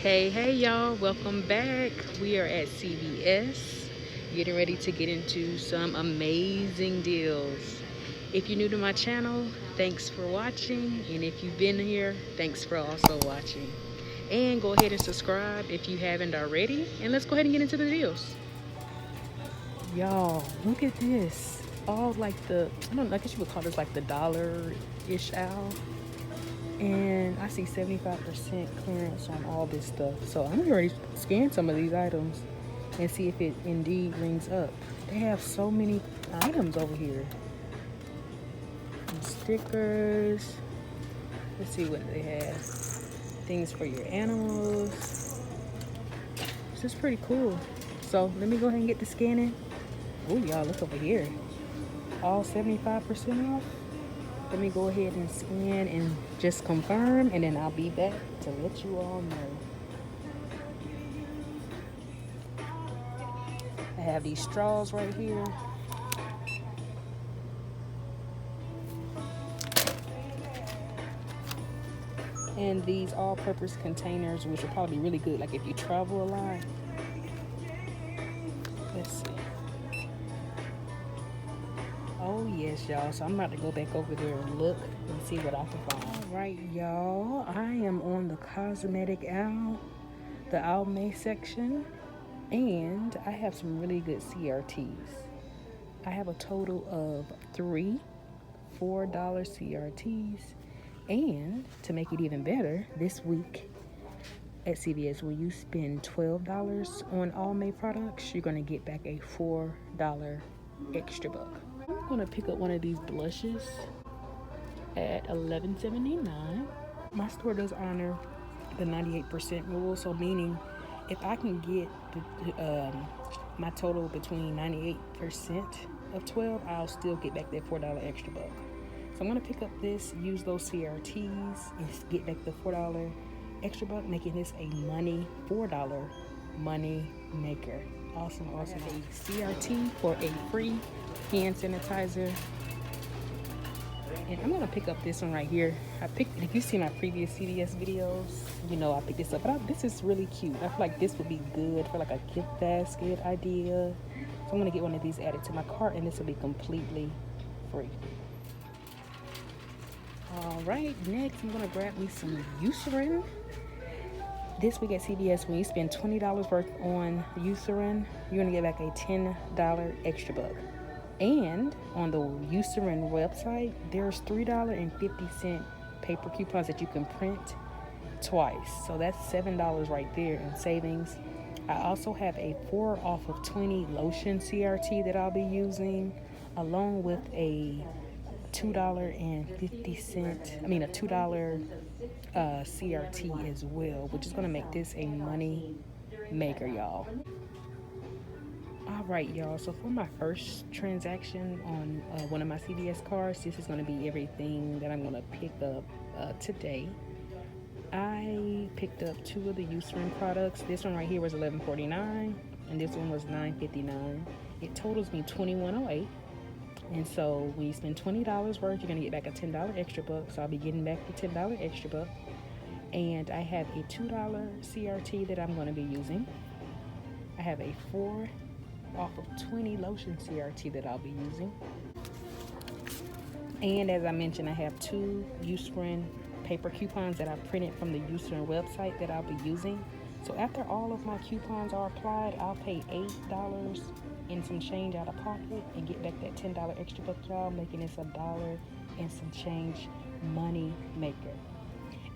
Hey y'all, welcome back. We are at CVS getting ready to get into some amazing deals. If you're new to my channel, thanks for watching, and if you've been here, thanks for also watching. And go ahead and subscribe if you haven't already, and let's go ahead and get into the deals. Y'all, look at this. All like I don't know, I guess you would call this like the dollar-ish aisle. And I see 75% clearance on all this stuff. So I'm gonna already scan some of these items and see if it indeed rings up. They have so many items over here. Some stickers. Let's see what they have. Things for your animals. This is pretty cool. So let me go ahead and get the scanning. Oh y'all, look over here. All 75% off. Let me go ahead and scan and just confirm, and then I'll be back to let you all know. I have these straws right here. And these all-purpose containers, which are probably really good, like if you travel a lot. Let's see. Oh yes, y'all. So I'm about to go back over there and look and see what I can find. All right, y'all. I am on the cosmetic aisle, the Almay section, and I have some really good CRTs. I have a total of 3 $4 CRTs, and to make it even better, this week at CVS, when you spend $12 on Almay products, you're gonna get back a $4 extra buck. I'm gonna pick up one of these blushes at $11.79. My store does honor the 98% rule, so meaning if I can get my total between 98% of 12, I'll still get back that $4 extra buck. So I'm gonna pick up this, use those CRTs, and get back the $4 extra buck, making this a $4 money maker. Awesome. A CRT for a free hand sanitizer. And I'm gonna pick up this one right here. If you see my previous CVS videos, you know I picked this up. But this is really cute. I feel like this would be good for like a gift basket idea. So I'm gonna get one of these added to my cart, and this will be completely free. All right, next I'm gonna grab me some Eucerin. This week at CVS, when you spend $20 worth on Eucerin, you're gonna get back a $10 extra buck. And on the Eucerin website, there's $3.50 paper coupons that you can print twice. So that's $7 right there in savings. I also have a 4 off of 20 lotion CRT that I'll be using, along with a $2 CRT as well, which is gonna make this a money maker, y'all. All right, y'all, so for my first transaction on one of my CVS cards, this is going to be everything that I'm going to pick up today. I picked up 2 of the Eucerin products. This one right here was $11.49, and this one was $9.59. It totals me $21.08. And so when you spend $20 worth, you're going to get back a $10 extra buck. So I'll be getting back the $10 extra buck. And I have a $2 CRT that I'm going to be using. I have a 4 off of 20 lotion CRT that I'll be using. And as I mentioned, I have 2 Eucerin paper coupons that I printed from the Eucerin website that I'll be using. So after all of my coupons are applied, I'll pay $8 and some change out of pocket and get back that $10 extra buck, y'all, making this $1 and some change money maker.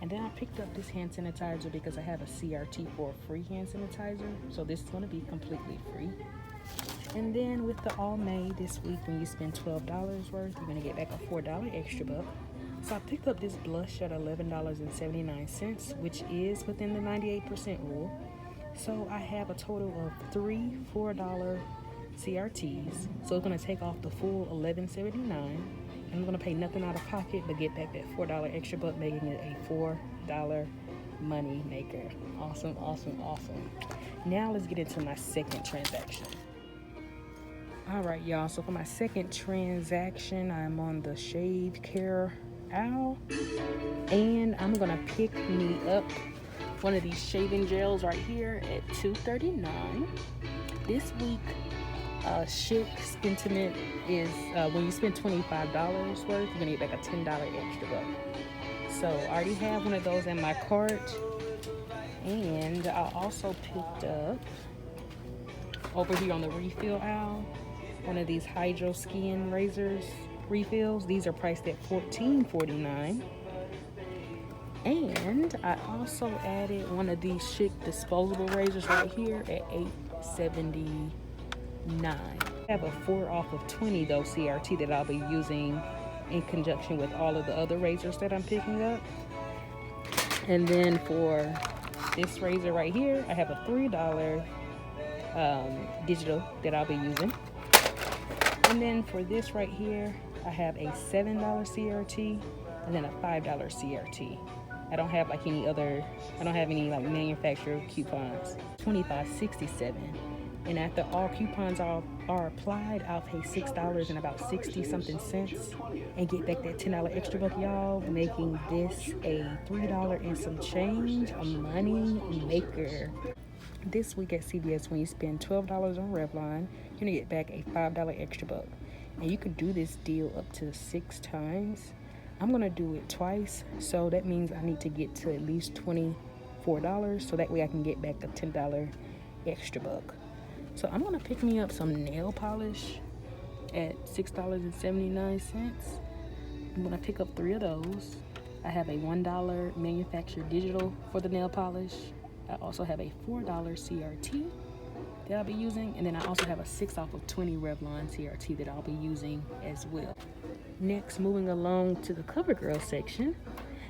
And then I picked up this hand sanitizer because I have a CRT for a free hand sanitizer. So this is going to be completely free. And then with the Almay this week, when you spend $12 worth, you're going to get back a $4 extra buck. So I picked up this blush at $11.79, which is within the 98% rule. So I have a total of 3 $4 CRTs. So it's going to take off the full $11.79. I'm going to pay nothing out of pocket but get back that $4 extra buck, making it a $4 money maker. Awesome. Now let's get into my second transaction. All right, y'all, so for my second transaction, I'm on the shave care aisle, and I'm gonna pick me up one of these shaving gels right here at $2.39. This week, Chic Sentiment is when you spend $25 worth, you're gonna get back a $10 extra buck. So I already have one of those in my cart, and I also picked up over here on the refill aisle one of these Hydro Skin razors refills. These are priced at $14.49. And I also added one of these Chic disposable razors right here at $8.79. I have a 4 off of 20 though CRT that I'll be using in conjunction with all of the other razors that I'm picking up. And then for this razor right here, I have a $3 digital that I'll be using. And then for this right here, I have a $7 CRT and then a $5 CRT. I don't have like any other, I don't have any like manufacturer coupons. $25.67. And after all coupons are applied, I'll pay $6 and about 60 something cents and get back that $10 extra buck, y'all, making this a $3 and some change, a money maker. This week at CVS, when you spend $12 on Revlon, you're gonna get back a $5 extra buck. And you can do this deal up to 6 times. I'm gonna do it twice, so that means I need to get to at least $24, so that way I can get back a $10 extra buck. So I'm gonna pick me up some nail polish at $6.79. I'm gonna pick up 3 of those. I have a $1 manufacturer digital for the nail polish. I also have a $4 CRT that I'll be using, and then I also have a 6 off of 20 Revlon CRT that I'll be using as well. Next, moving along to the CoverGirl section.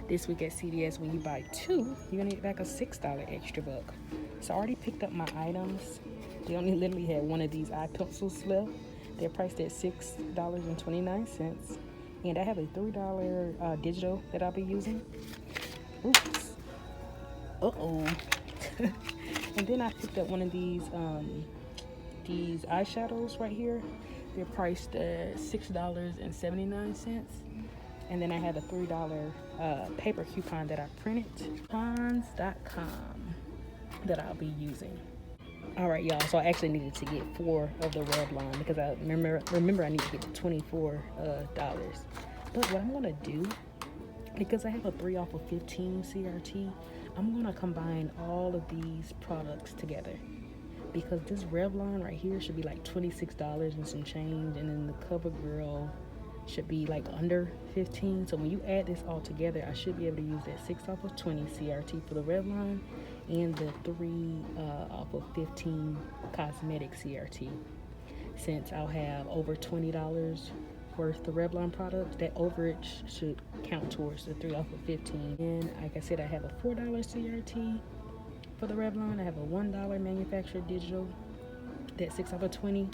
This week at CVS, when you buy 2, you're gonna get back a $6 extra buck. So I already picked up my items. They only literally had one of these eye pencils left. They're priced at $6.29. And I have a $3 digital that I'll be using. Oops. Uh-oh. And then I picked up one of these eyeshadows right here. They're priced at $6.79. And then I have a $3 paper coupon that I printed. Coupons.com that I'll be using. All right, y'all, so I actually needed to get 4 of the Revlon because I remember I need to get $24. But what I'm gonna do, because I have a 3 off of 15 CRT, I'm gonna combine all of these products together, because this Revlon right here should be like $26 and some change, and then the CoverGirl should be like under 15. So when you add this all together, I should be able to use that 6 off of 20 CRT for the Revlon and the 3 off of 15 cosmetic CRT. Since I'll have over $20 worth of Revlon products, that overage should count towards the 3 off of 15. And like I said, I have a $4 CRT for the Revlon. I have a $1 manufacturer digital, that 6 off of 20.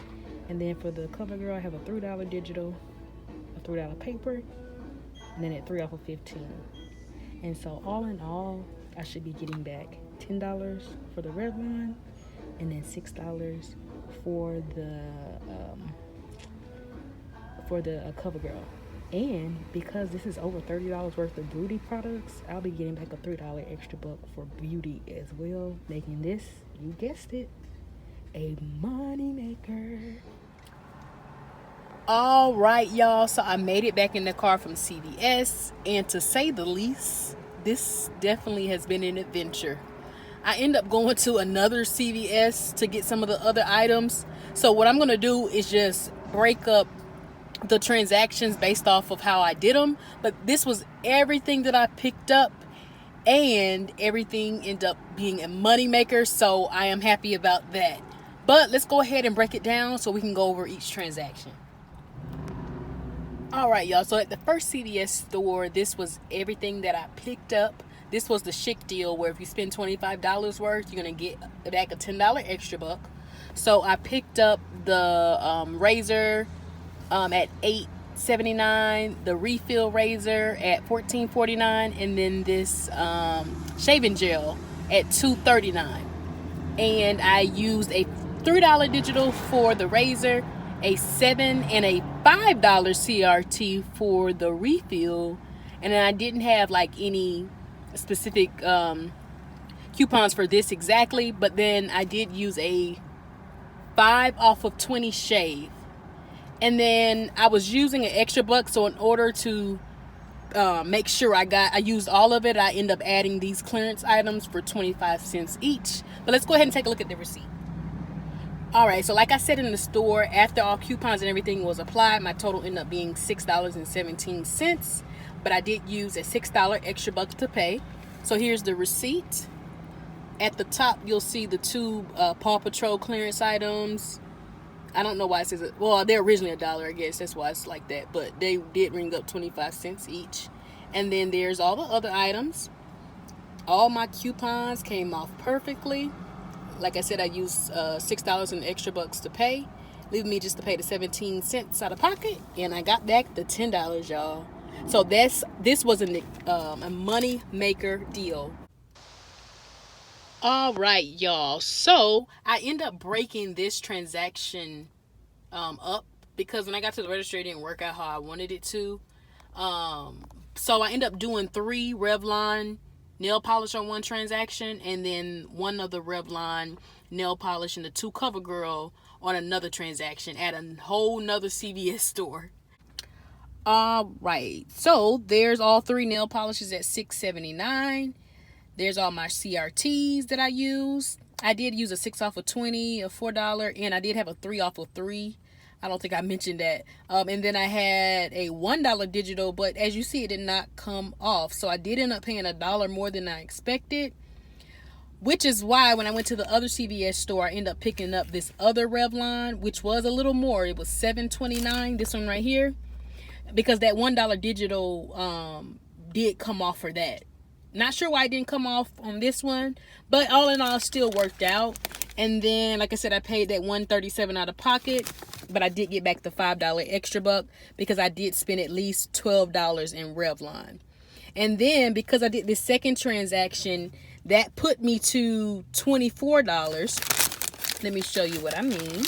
And then for the CoverGirl, I have a $3 digital, a $3 paper, and then at 3 off of 15. And so all in all, I should be getting back $10 for the Revlon, and then $6 for the CoverGirl. And because this is over $30 worth of beauty products, I'll be getting back a $3 extra buck for beauty as well, making this, you guessed it, a money maker. All right, y'all, so I made it back in the car from CVS, and to say the least, this definitely has been an adventure. I end up going to another CVS to get some of the other items. So what I'm gonna do is just break up the transactions based off of how I did them. But this was everything that I picked up, and everything ended up being a money maker. So I am happy about that. But let's go ahead and break it down so we can go over each transaction. All right, y'all, so at the first CVS store, this was everything that I picked up. This was the Chic deal where if you spend $25 worth, you're going to get back a $10 extra buck. So I picked up the razor at $8.79, the refill razor at $14.49, and then this shaving gel at $2.39. And I used a $3 digital for the razor, a $7 and a $5 CRT for the refill, and then I didn't have like any specific coupons for this exactly, but then I did use a 5 off of 20 shave. And then I was using an extra buck, so in order to make sure I used all of it, I end up adding these clearance items for 25 cents each. But let's go ahead and take a look at the receipt. Alright, so like I said in the store, after all coupons and everything was applied, my total ended up being $6.17. But I did use a $6 extra buck to pay. So here's the receipt. At the top, you'll see the two Paw Patrol clearance items. I don't know why it says it. Well, they're originally $1, I guess. That's why it's like that. But they did ring up 25 cents each. And then there's all the other items. All my coupons came off perfectly. Like I said, I used $6 in extra bucks to pay, leaving me just to pay the 17 cents out of pocket. And I got back the $10, y'all. So this was a money maker deal. All right, y'all. So I end up breaking this transaction up because when I got to the register, it didn't work out how I wanted it to. So I end up doing 3 Revlon nail polish on one transaction, and then 1 of the Revlon nail polish and the 2 CoverGirl on another transaction at a whole nother CVS store. All right, so there's all 3 nail polishes at $6.79. There's all my CRTs that I use. I did use a 6 off of 20, a $4, and I did have a 3 off of 3. I don't think I mentioned that. And then I had a $1 digital, but as you see, it did not come off. So I did end up paying $1 more than I expected, which is why when I went to the other CVS store, I ended up picking up this other Revlon, which was a little more. It was $7.29, this one right here, because that $1 digital did come off for that. Not sure why it didn't come off on this one, but all in all, still worked out. And then, like I said, I paid that $1.37 out of pocket, but I did get back the $5 extra buck because I did spend at least $12 in Revlon. And then, because I did this second transaction, that put me to $24. Let me show you what I mean.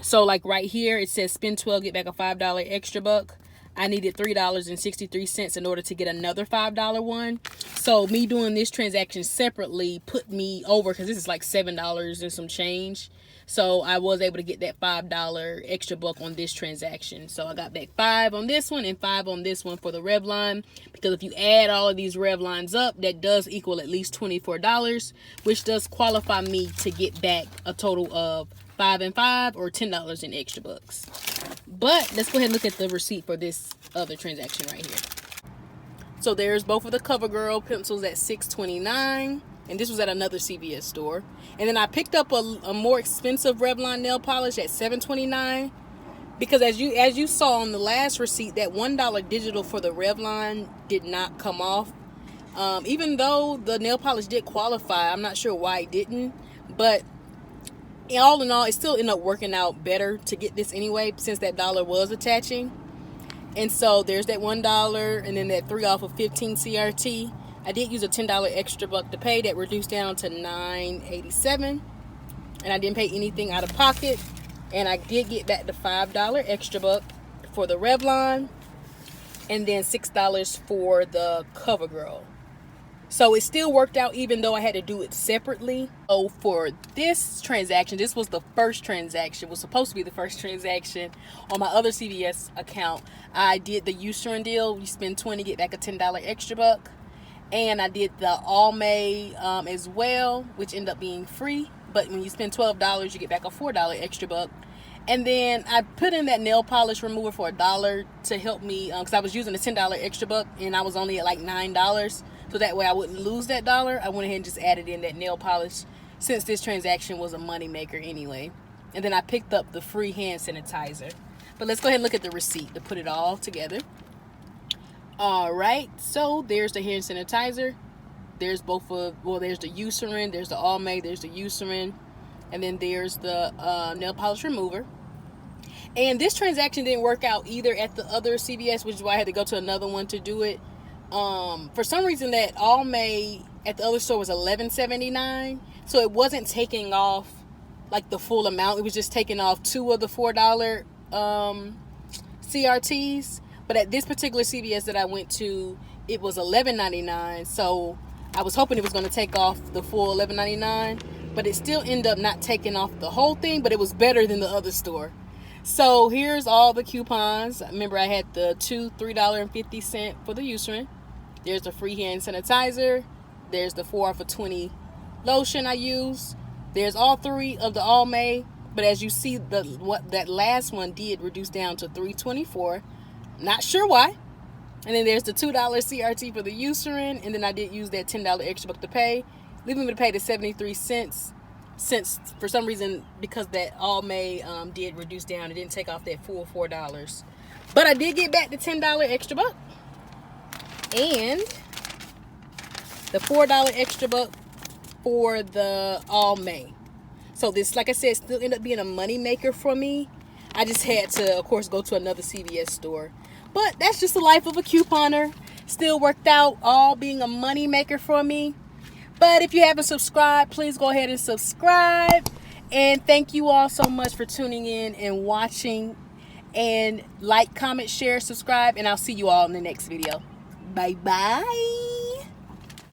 So, like right here, it says spend 12, get back a $5 extra buck. I needed $3.63 in order to get another $5 one. So me doing this transaction separately put me over, because this is like $7 and some change. So I was able to get that $5 extra buck on this transaction. So I got back 5 on this one and 5 on this one for the Revlon. Because if you add all of these Revlons up, that does equal at least $24, which does qualify me to get back a total of 5 and 5 or $10 in extra bucks. But let's go ahead and look at the receipt for this other transaction right here. So there's both of the CoverGirl pencils at $6.29, and this was at another CVS store. And then I picked up a more expensive Revlon nail polish at $7.29, because as you saw on the last receipt, that $1 digital for the Revlon did not come off. Even though the nail polish did qualify, I'm not sure why it didn't, but all in all, it still ended up working out better to get this anyway, since that dollar was attaching. And so there's that $1 and then that 3 off of 15 CRT. I did use a $10 extra buck to pay. That reduced down to $9.87, and I didn't pay anything out of pocket. And I did get back the $5 extra buck for the Revlon, and then $6 for the CoverGirl. So it still worked out, even though I had to do it separately. So for this transaction, this was the first transaction, was supposed to be the first transaction on my other CVS account. I did the Eucerin deal. You spend $20, get back a $10 extra buck. And I did the Almay as well, which ended up being free. But when you spend $12, you get back a $4 extra buck. And then I put in that nail polish remover for $1 to help me, because I was using a $10 extra buck and I was only at like $9. So that way I wouldn't lose that $1. I went ahead and just added in that nail polish, since this transaction was a money maker anyway. And then I picked up the free hand sanitizer. But let's go ahead and look at the receipt to put it all together. Alright, so there's the hand sanitizer. There's both of, well, there's the Eucerin, there's the Almay, there's the Eucerin, and then there's the nail polish remover. And this transaction didn't work out either at the other CVS, which is why I had to go to another one to do it. For some reason, that Almay at the other store was $11.79, so it wasn't taking off like the full amount. It was just taking off 2 of the $4 CRTs. But at this particular CVS that I went to, it was $11.99. So I was hoping it was going to take off the full $11.99, but it still ended up not taking off the whole thing, but it was better than the other store. So here's all the coupons. Remember, I had the two $3.50 for the Eucerin. There's the free hand sanitizer. There's the 4 for $20 lotion I use. There's all 3 of the All May. But as you see, that last one did reduce down to $3.24. Not sure why. And then there's the $2 CRT for the Eucerin. And then I did use that $10 extra buck to pay, leaving me to pay the 73 cents. Since for some reason, because that All May did reduce down, it didn't take off that full $4. But I did get back the $10 extra buck and the $4 extra buck for the All May. So this, like I said, still ended up being a money maker for me. I just had to, of course, go to another CVS store. But that's just the life of a couponer. Still worked out, all being a money maker for me. But if you haven't subscribed, please go ahead and subscribe. And thank you all so much for tuning in and watching. And like, comment, share, subscribe. And I'll see you all in the next video. Bye-bye.